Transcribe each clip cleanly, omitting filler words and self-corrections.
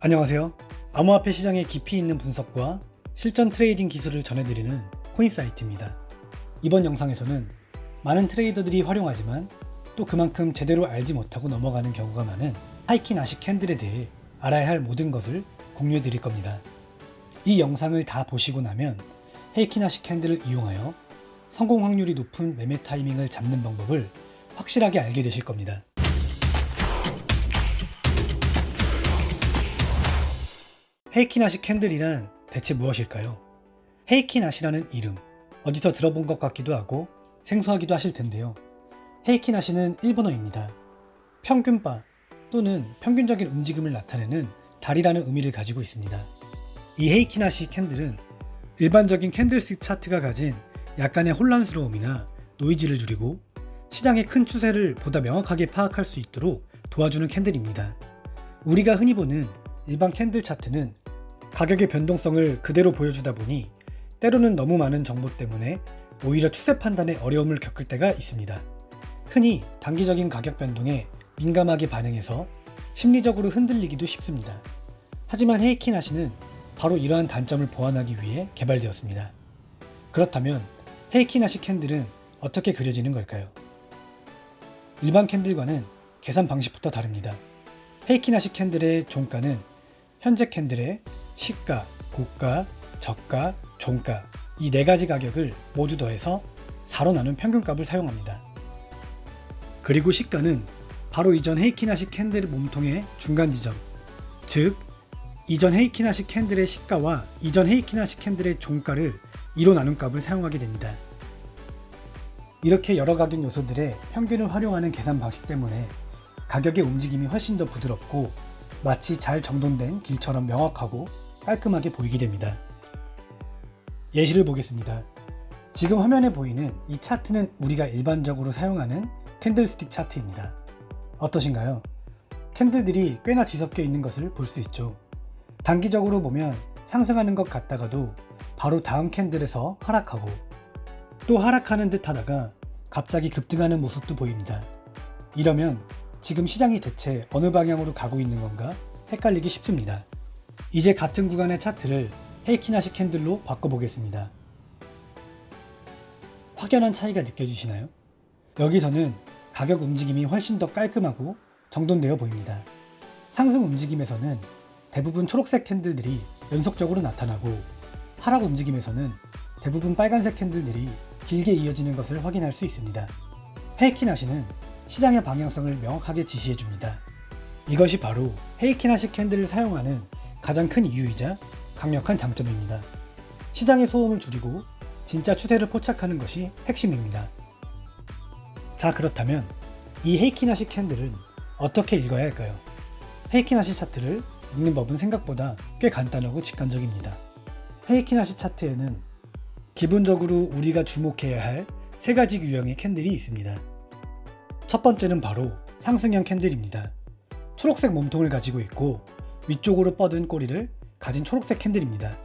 안녕하세요. 암호화폐 시장의 깊이 있는 분석과 실전 트레이딩 기술을 전해드리는 코인사이트입니다. 이번 영상에서는 많은 트레이더들이 활용하지만 또 그만큼 제대로 알지 못하고 넘어가는 경우가 많은 하이키나시 캔들에 대해 알아야 할 모든 것을 공유해 드릴 겁니다. 이 영상을 다 보시고 나면 헤이키나시 캔들을 이용하여 성공 확률이 높은 매매 타이밍을 잡는 방법을 확실하게 알게 되실 겁니다. 헤이키나시 캔들이란 대체 무엇일까요? 헤이키나시라는 이름, 어디서 들어본 것 같기도 하고 생소하기도 하실 텐데요. 헤이키나시는 일본어입니다. 평균바 또는 평균적인 움직임을 나타내는 달이라는 의미를 가지고 있습니다. 이 헤이키나시 캔들은 일반적인 캔들스틱 차트가 가진 약간의 혼란스러움이나 노이즈를 줄이고 시장의 큰 추세를 보다 명확하게 파악할 수 있도록 도와주는 캔들입니다. 우리가 흔히 보는 일반 캔들 차트는 가격의 변동성을 그대로 보여주다 보니 때로는 너무 많은 정보 때문에 오히려 추세 판단에 어려움을 겪을 때가 있습니다. 흔히 단기적인 가격 변동에 민감하게 반응해서 심리적으로 흔들리기도 쉽습니다. 하지만 헤이키나시는 바로 이러한 단점을 보완하기 위해 개발되었습니다. 그렇다면 헤이키나시 캔들은 어떻게 그려지는 걸까요? 일반 캔들과는 계산 방식부터 다릅니다. 헤이키나시 캔들의 종가는 현재 캔들의 시가, 고가, 저가, 종가 이 네 가지 가격을 모두 더해서 4로 나눈 평균값을 사용합니다. 그리고 시가는 바로 이전 헤이키나시 캔들 몸통의 중간 지점, 즉 이전 헤이키나시 캔들의 시가와 이전 헤이키나시 캔들의 종가를 2로 나눈 값을 사용하게 됩니다. 이렇게 여러 가격 요소들의 평균을 활용하는 계산 방식 때문에 가격의 움직임이 훨씬 더 부드럽고 마치 잘 정돈된 길처럼 명확하고 깔끔하게 보이게 됩니다. 예시를 보겠습니다. 지금 화면에 보이는 이 차트는 우리가 일반적으로 사용하는 캔들스틱 차트입니다. 어떠신가요? 캔들들이 꽤나 뒤섞여 있는 것을 볼 수 있죠. 단기적으로 보면 상승하는 것 같다가도 바로 다음 캔들에서 하락하고 또 하락하는 듯 하다가 갑자기 급등하는 모습도 보입니다. 이러면 지금 시장이 대체 어느 방향으로 가고 있는 건가 헷갈리기 쉽습니다. 이제 같은 구간의 차트를 헤이키나시 캔들로 바꿔보겠습니다. 확연한 차이가 느껴지시나요? 여기서는 가격 움직임이 훨씬 더 깔끔하고 정돈되어 보입니다. 상승 움직임에서는 대부분 초록색 캔들들이 연속적으로 나타나고 하락 움직임에서는 대부분 빨간색 캔들들이 길게 이어지는 것을 확인할 수 있습니다. 헤이키나시는 시장의 방향성을 명확하게 지시해줍니다. 이것이 바로 헤이키나시 캔들을 사용하는 가장 큰 이유이자 강력한 장점입니다. 시장의 소음을 줄이고 진짜 추세를 포착하는 것이 핵심입니다. 자, 그렇다면 이 헤이키나시 캔들은 어떻게 읽어야 할까요? 헤이키나시 차트를 읽는 법은 생각보다 꽤 간단하고 직관적입니다. 헤이키나시 차트에는 기본적으로 우리가 주목해야 할 세 가지 유형의 캔들이 있습니다. 첫 번째는 바로 상승형 캔들입니다. 초록색 몸통을 가지고 있고 위쪽으로 뻗은 꼬리를 가진 초록색 캔들입니다.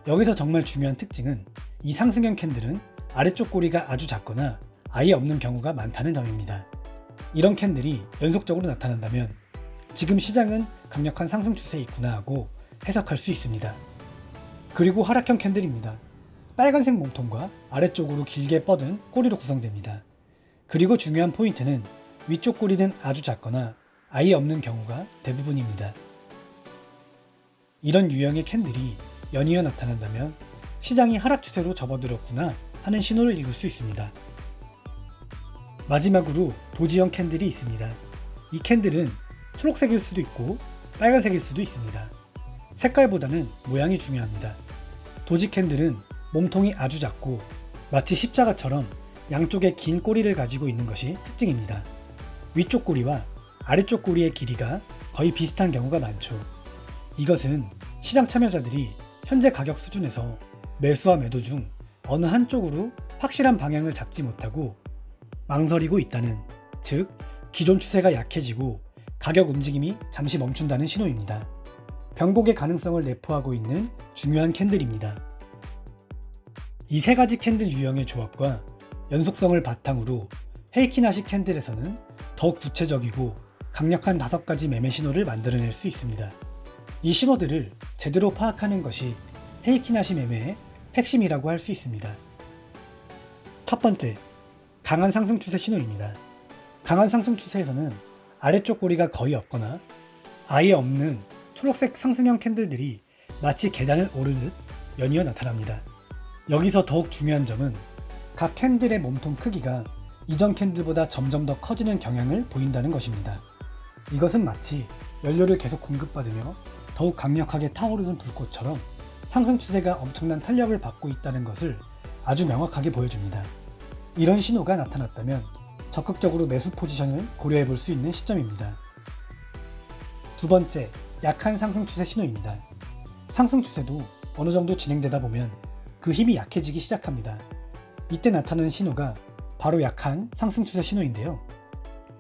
여기서 정말 중요한 특징은 이 상승형 캔들은 아래쪽 꼬리가 아주 작거나 아예 없는 경우가 많다는 점입니다. 이런 캔들이 연속적으로 나타난다면 지금 시장은 강력한 상승 추세에 있구나 하고 해석할 수 있습니다. 그리고 하락형 캔들입니다. 빨간색 몸통과 아래쪽으로 길게 뻗은 꼬리로 구성됩니다. 그리고 중요한 포인트는 위쪽 꼬리는 아주 작거나 아예 없는 경우가 대부분입니다. 이런 유형의 캔들이 연이어 나타난다면 시장이 하락 추세로 접어들었구나 하는 신호를 읽을 수 있습니다. 마지막으로 도지형 캔들이 있습니다. 이 캔들은 초록색일 수도 있고 빨간색일 수도 있습니다. 색깔보다는 모양이 중요합니다. 도지 캔들은 몸통이 아주 작고 마치 십자가처럼 양쪽에 긴 꼬리를 가지고 있는 것이 특징입니다. 위쪽 꼬리와 아래쪽 꼬리의 길이가 거의 비슷한 경우가 많죠. 이것은 시장 참여자들이 현재 가격 수준에서 매수와 매도 중 어느 한쪽으로 확실한 방향을 잡지 못하고 망설이고 있다는, 즉 기존 추세가 약해지고 가격 움직임이 잠시 멈춘다는 신호입니다. 변곡의 가능성을 내포하고 있는 중요한 캔들입니다. 이 세 가지 캔들 유형의 조합과 연속성을 바탕으로 헤이키나시 캔들에서는 더욱 구체적이고 강력한 5가지 매매 신호를 만들어낼 수 있습니다. 이 신호들을 제대로 파악하는 것이 헤이키나시 매매의 핵심이라고 할 수 있습니다. 첫 번째, 강한 상승 추세 신호입니다. 강한 상승 추세에서는 아래쪽 꼬리가 거의 없거나 아예 없는 초록색 상승형 캔들들이 마치 계단을 오르듯 연이어 나타납니다. 여기서 더욱 중요한 점은 각 캔들의 몸통 크기가 이전 캔들보다 점점 더 커지는 경향을 보인다는 것입니다. 이것은 마치 연료를 계속 공급받으며 더욱 강력하게 타오르는 불꽃처럼 상승 추세가 엄청난 탄력을 받고 있다는 것을 아주 명확하게 보여줍니다. 이런 신호가 나타났다면 적극적으로 매수 포지션을 고려해 볼 수 있는 시점입니다. 두 번째, 약한 상승 추세 신호입니다. 상승 추세도 어느 정도 진행되다 보면 그 힘이 약해지기 시작합니다. 이때 나타나는 신호가 바로 약한 상승 추세 신호인데요.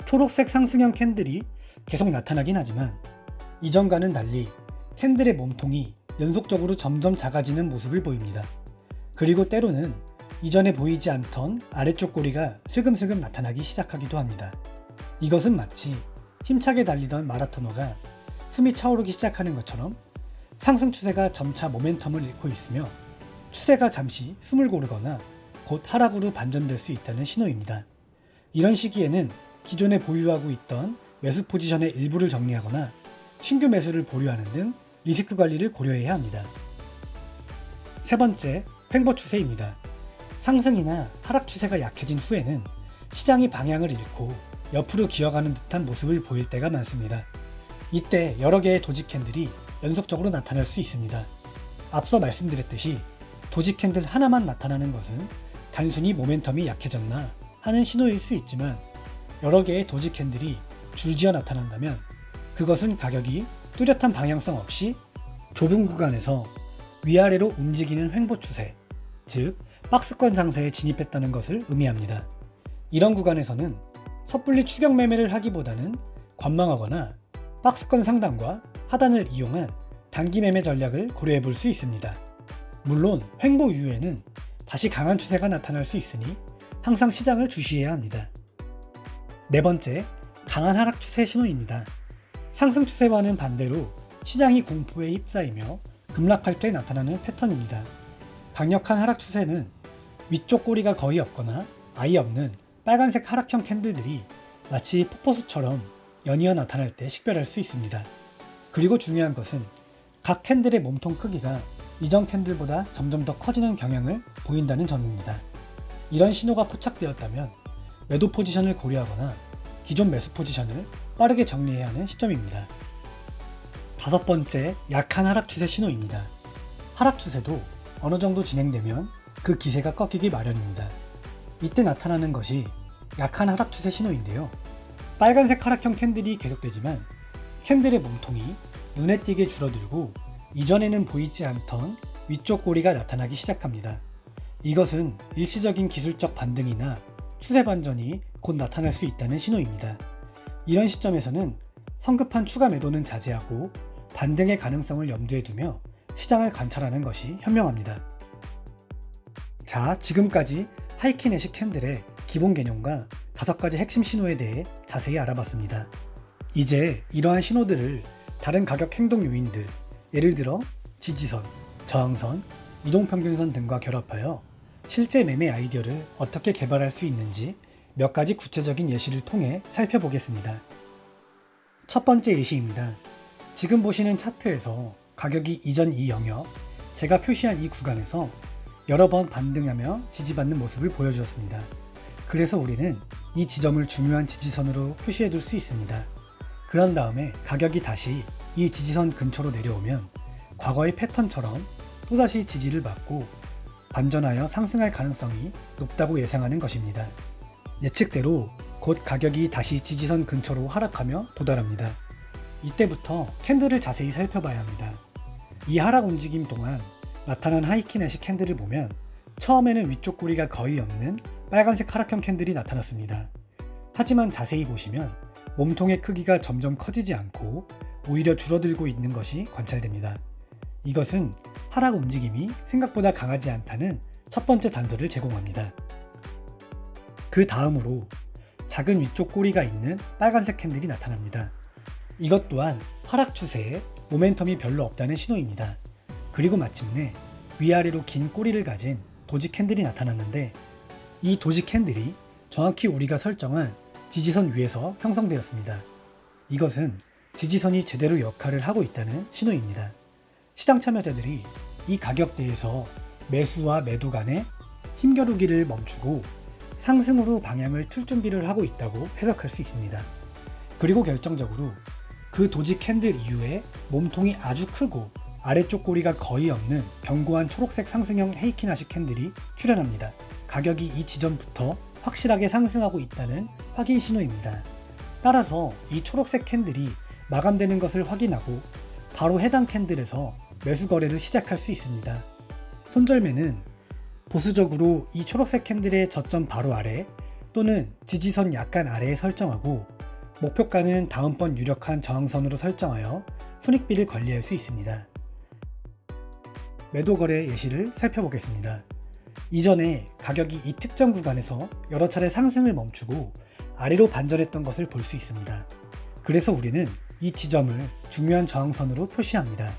초록색 상승형 캔들이 계속 나타나긴 하지만 이전과는 달리 캔들의 몸통이 연속적으로 점점 작아지는 모습을 보입니다. 그리고 때로는 이전에 보이지 않던 아래쪽 꼬리가 슬금슬금 나타나기 시작하기도 합니다. 이것은 마치 힘차게 달리던 마라토너가 숨이 차오르기 시작하는 것처럼 상승 추세가 점차 모멘텀을 잃고 있으며 추세가 잠시 숨을 고르거나 곧 하락으로 반전될 수 있다는 신호입니다. 이런 시기에는 기존에 보유하고 있던 매수 포지션의 일부를 정리하거나 신규 매수를 보류하는 등 리스크 관리를 고려해야 합니다. 세 번째, 횡보 추세입니다. 상승이나 하락 추세가 약해진 후에는 시장이 방향을 잃고 옆으로 기어가는 듯한 모습을 보일 때가 많습니다. 이때 여러 개의 도지 캔들이 연속적으로 나타날 수 있습니다. 앞서 말씀드렸듯이 도지 캔들 하나만 나타나는 것은 단순히 모멘텀이 약해졌나 하는 신호일 수 있지만 여러 개의 도지 캔들이 줄지어 나타난다면 그것은 가격이 뚜렷한 방향성 없이 좁은 구간에서 위아래로 움직이는 횡보 추세, 즉 박스권 장세에 진입했다는 것을 의미합니다. 이런 구간에서는 섣불리 추격 매매를 하기보다는 관망하거나 박스권 상단과 하단을 이용한 단기 매매 전략을 고려해 볼 수 있습니다. 물론 횡보 이후에는 다시 강한 추세가 나타날 수 있으니 항상 시장을 주시해야 합니다. 네 번째, 강한 하락 추세 신호입니다. 상승 추세와는 반대로 시장이 공포에 휩싸이며 급락할 때 나타나는 패턴입니다. 강력한 하락 추세는 위쪽 꼬리가 거의 없거나 아예 없는 빨간색 하락형 캔들들이 마치 폭포수처럼 연이어 나타날 때 식별할 수 있습니다. 그리고 중요한 것은 각 캔들의 몸통 크기가 이전 캔들보다 점점 더 커지는 경향을 보인다는 점입니다. 이런 신호가 포착되었다면 매도 포지션을 고려하거나 기존 매수 포지션을 빠르게 정리해야 하는 시점입니다. 다섯 번째, 약한 하락 추세 신호입니다. 하락 추세도 어느 정도 진행되면 그 기세가 꺾이기 마련입니다. 이때 나타나는 것이 약한 하락 추세 신호인데요. 빨간색 하락형 캔들이 계속되지만 캔들의 몸통이 눈에 띄게 줄어들고 이전에는 보이지 않던 위쪽 꼬리가 나타나기 시작합니다. 이것은 일시적인 기술적 반등이나 추세 반전이 곧 나타날 수 있다는 신호입니다. 이런 시점에서는 성급한 추가 매도는 자제하고 반등의 가능성을 염두에 두며 시장을 관찰하는 것이 현명합니다. 자, 지금까지 하이키네식 캔들의 기본 개념과 5가지 핵심 신호에 대해 자세히 알아봤습니다. 이제 이러한 신호들을 다른 가격 행동 요인들, 예를 들어 지지선, 저항선, 이동평균선 등과 결합하여 실제 매매 아이디어를 어떻게 개발할 수 있는지 몇 가지 구체적인 예시를 통해 살펴보겠습니다. 첫 번째 예시입니다. 지금 보시는 차트에서 가격이 이전 이 영역, 제가 표시한 이 구간에서 여러 번 반등하며 지지받는 모습을 보여주었습니다. 그래서 우리는 이 지점을 중요한 지지선으로 표시해 둘 수 있습니다. 그런 다음에 가격이 다시 이 지지선 근처로 내려오면 과거의 패턴처럼 또다시 지지를 받고 반전하여 상승할 가능성이 높다고 예상하는 것입니다. 예측대로 곧 가격이 다시 지지선 근처로 하락하며 도달합니다. 이때부터 캔들을 자세히 살펴봐야 합니다. 이 하락 움직임 동안 나타난 하이키네식 캔들을 보면 처음에는 위쪽 꼬리가 거의 없는 빨간색 하락형 캔들이 나타났습니다. 하지만 자세히 보시면 몸통의 크기가 점점 커지지 않고 오히려 줄어들고 있는 것이 관찰됩니다. 이것은 하락 움직임이 생각보다 강하지 않다는 첫 번째 단서를 제공합니다. 그 다음으로 작은 위쪽 꼬리가 있는 빨간색 캔들이 나타납니다. 이것 또한 하락 추세의 모멘텀이 별로 없다는 신호입니다. 그리고 마침내 위아래로 긴 꼬리를 가진 도지 캔들이 나타났는데, 이 도지 캔들이 정확히 우리가 설정한 지지선 위에서 형성되었습니다. 이것은 지지선이 제대로 역할을 하고 있다는 신호입니다. 시장 참여자들이 이 가격대에서 매수와 매도 간의 힘겨루기를 멈추고 상승으로 방향을 틀 준비를 하고 있다고 해석할 수 있습니다. 그리고 결정적으로 그 도지 캔들 이후에 몸통이 아주 크고 아래쪽 꼬리가 거의 없는 견고한 초록색 상승형 헤이키나시 캔들이 출현합니다. 가격이 이 지점부터 확실하게 상승하고 있다는 확인 신호입니다. 따라서 이 초록색 캔들이 마감되는 것을 확인하고 바로 해당 캔들에서 매수 거래를 시작할 수 있습니다. 손절매는 보수적으로 이 초록색 캔들의 저점 바로 아래 또는 지지선 약간 아래에 설정하고, 목표가는 다음번 유력한 저항선으로 설정하여 손익비를 관리할 수 있습니다. 매도 거래 예시를 살펴보겠습니다. 이전에 가격이 이 특정 구간에서 여러 차례 상승을 멈추고 아래로 반전했던 것을 볼 수 있습니다. 그래서 우리는 이 지점을 중요한 저항선으로 표시합니다.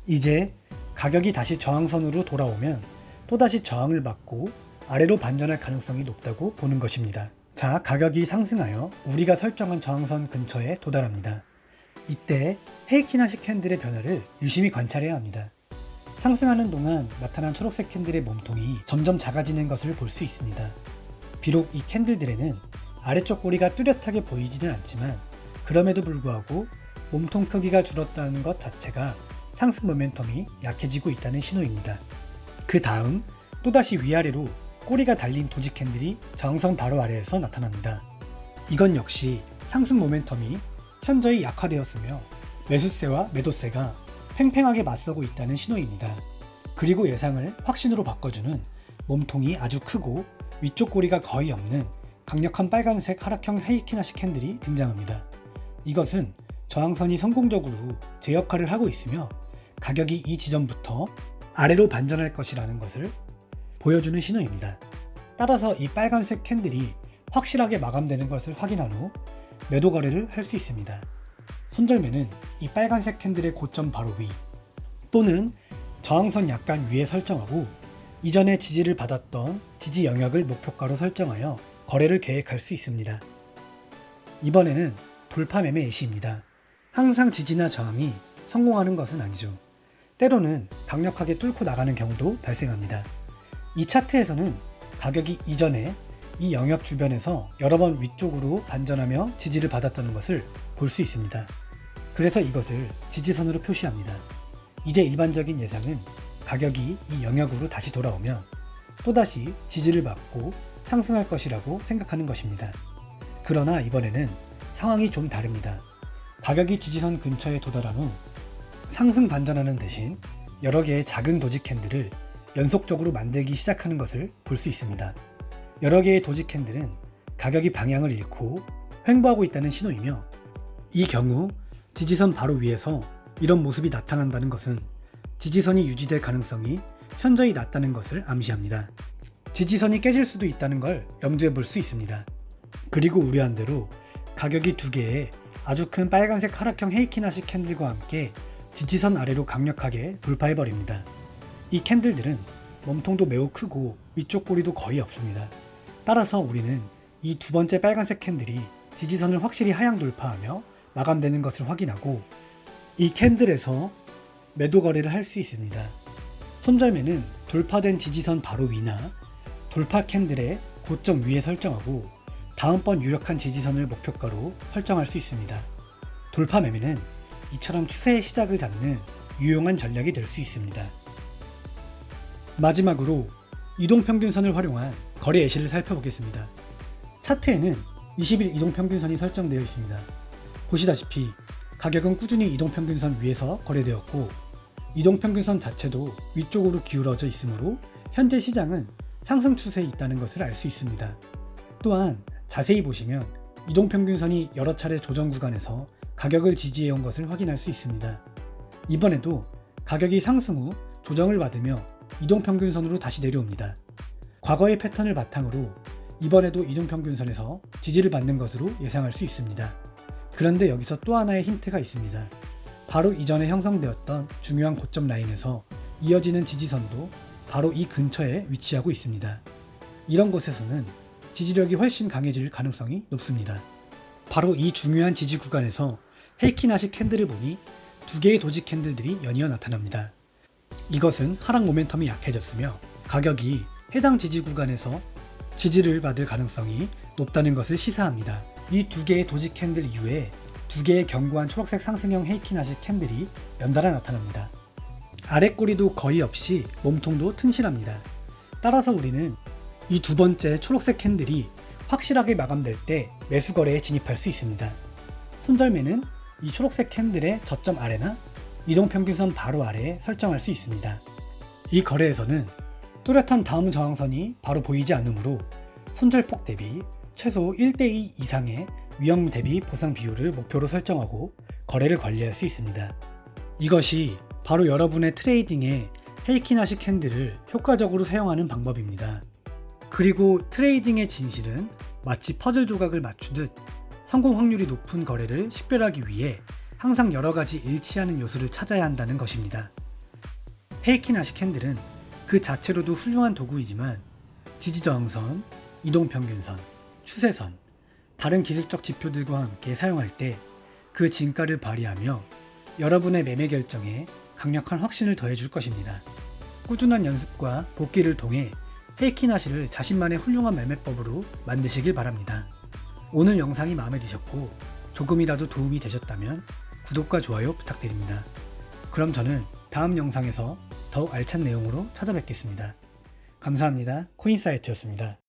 이제 가격이 다시 저항선으로 돌아오면 또다시 저항을 받고 아래로 반전할 가능성이 높다고 보는 것입니다. 자, 가격이 상승하여 우리가 설정한 저항선 근처에 도달합니다. 이때 헤이키나시 캔들의 변화를 유심히 관찰해야 합니다. 상승하는 동안 나타난 초록색 캔들의 몸통이 점점 작아지는 것을 볼 수 있습니다. 비록 이 캔들들에는 아래쪽 꼬리가 뚜렷하게 보이지는 않지만, 그럼에도 불구하고 몸통 크기가 줄었다는 것 자체가 상승 모멘텀이 약해지고 있다는 신호입니다. 그 다음 또다시 위아래로 꼬리가 달린 도지 캔들이 저항선 바로 아래에서 나타납니다. 이건 역시 상승 모멘텀이 현저히 약화되었으며 매수세와 매도세가 팽팽하게 맞서고 있다는 신호입니다. 그리고 예상을 확신으로 바꿔주는 몸통이 아주 크고 위쪽 꼬리가 거의 없는 강력한 빨간색 하락형 헤이키나시 캔들이 등장합니다. 이것은 저항선이 성공적으로 제 역할을 하고 있으며 가격이 이 지점부터 아래로 반전할 것이라는 것을 보여주는 신호입니다. 따라서 이 빨간색 캔들이 확실하게 마감되는 것을 확인한 후 매도 거래를 할 수 있습니다. 손절매는 이 빨간색 캔들의 고점 바로 위 또는 저항선 약간 위에 설정하고, 이전에 지지를 받았던 지지 영역을 목표가로 설정하여 거래를 계획할 수 있습니다. 이번에는 돌파 매매 예시입니다. 항상 지지나 저항이 성공하는 것은 아니죠. 때로는 강력하게 뚫고 나가는 경우도 발생합니다. 이 차트에서는 가격이 이전에 이 영역 주변에서 여러 번 위쪽으로 반전하며 지지를 받았다는 것을 볼 수 있습니다. 그래서 이것을 지지선으로 표시합니다. 이제 일반적인 예상은 가격이 이 영역으로 다시 돌아오면 또다시 지지를 받고 상승할 것이라고 생각하는 것입니다. 그러나 이번에는 상황이 좀 다릅니다. 가격이 지지선 근처에 도달한 후 상승 반전하는 대신 여러 개의 작은 도지 캔들을 연속적으로 만들기 시작하는 것을 볼 수 있습니다. 여러 개의 도지 캔들은 가격이 방향을 잃고 횡보하고 있다는 신호이며, 이 경우 지지선 바로 위에서 이런 모습이 나타난다는 것은 지지선이 유지될 가능성이 현저히 낮다는 것을 암시합니다. 지지선이 깨질 수도 있다는 걸 염두에 볼 수 있습니다. 그리고 우려한 대로 가격이 두 개의 아주 큰 빨간색 하락형 헤이키나시 캔들과 함께 지지선 아래로 강력하게 돌파해버립니다. 이 캔들들은 몸통도 매우 크고 위쪽 꼬리도 거의 없습니다. 따라서 우리는 이 두 번째 빨간색 캔들이 지지선을 확실히 하향 돌파하며 마감되는 것을 확인하고 이 캔들에서 매도 거래를 할 수 있습니다. 손절매는 돌파된 지지선 바로 위나 돌파 캔들의 고점 위에 설정하고 다음번 유력한 지지선을 목표가로 설정할 수 있습니다. 돌파 매매는 이처럼 추세의 시작을 잡는 유용한 전략이 될 수 있습니다. 마지막으로 이동평균선을 활용한 거래 예시를 살펴보겠습니다. 차트에는 20일 이동평균선이 설정되어 있습니다. 보시다시피 가격은 꾸준히 이동평균선 위에서 거래되었고, 이동평균선 자체도 위쪽으로 기울어져 있으므로 현재 시장은 상승 추세에 있다는 것을 알 수 있습니다. 또한 자세히 보시면 이동평균선이 여러 차례 조정 구간에서 가격을 지지해온 것을 확인할 수 있습니다. 이번에도 가격이 상승 후 조정을 받으며 이동평균선으로 다시 내려옵니다. 과거의 패턴을 바탕으로 이번에도 이동평균선에서 지지를 받는 것으로 예상할 수 있습니다. 그런데 여기서 또 하나의 힌트가 있습니다. 바로 이전에 형성되었던 중요한 고점 라인에서 이어지는 지지선도 바로 이 근처에 위치하고 있습니다. 이런 곳에서는 지지력이 훨씬 강해질 가능성이 높습니다. 바로 이 중요한 지지 구간에서 헤이키나시 캔들을 보니 두 개의 도지 캔들들이 연이어 나타납니다. 이것은 하락 모멘텀이 약해졌으며 가격이 해당 지지 구간에서 지지를 받을 가능성이 높다는 것을 시사합니다. 이 두 개의 도지 캔들 이후에 두 개의 견고한 초록색 상승형 헤이키나시 캔들이 연달아 나타납니다. 아래 꼬리도 거의 없이 몸통도 튼실합니다. 따라서 우리는 이 두 번째 초록색 캔들이 확실하게 마감될 때 매수 거래에 진입할 수 있습니다. 손절매는 이 초록색 캔들의 저점 아래나 이동평균선 바로 아래에 설정할 수 있습니다. 이 거래에서는 뚜렷한 다음 저항선이 바로 보이지 않으므로 손절폭 대비 최소 1대2 이상의 위험 대비 보상 비율을 목표로 설정하고 거래를 관리할 수 있습니다. 이것이 바로 여러분의 트레이딩에 헤이키나시 캔들을 효과적으로 사용하는 방법입니다. 그리고 트레이딩의 진실은 마치 퍼즐 조각을 맞추듯 성공 확률이 높은 거래를 식별하기 위해 항상 여러 가지 일치하는 요소를 찾아야 한다는 것입니다. 헤이키나시 캔들은 그 자체로도 훌륭한 도구이지만 지지저항선, 이동평균선, 추세선, 다른 기술적 지표들과 함께 사용할 때 그 진가를 발휘하며 여러분의 매매 결정에 강력한 확신을 더해줄 것입니다. 꾸준한 연습과 복기를 통해 헤이키나시를 자신만의 훌륭한 매매법으로 만드시길 바랍니다. 오늘 영상이 마음에 드셨고 조금이라도 도움이 되셨다면 구독과 좋아요 부탁드립니다. 그럼 저는 다음 영상에서 더욱 알찬 내용으로 찾아뵙겠습니다. 감사합니다. 코인사이트였습니다.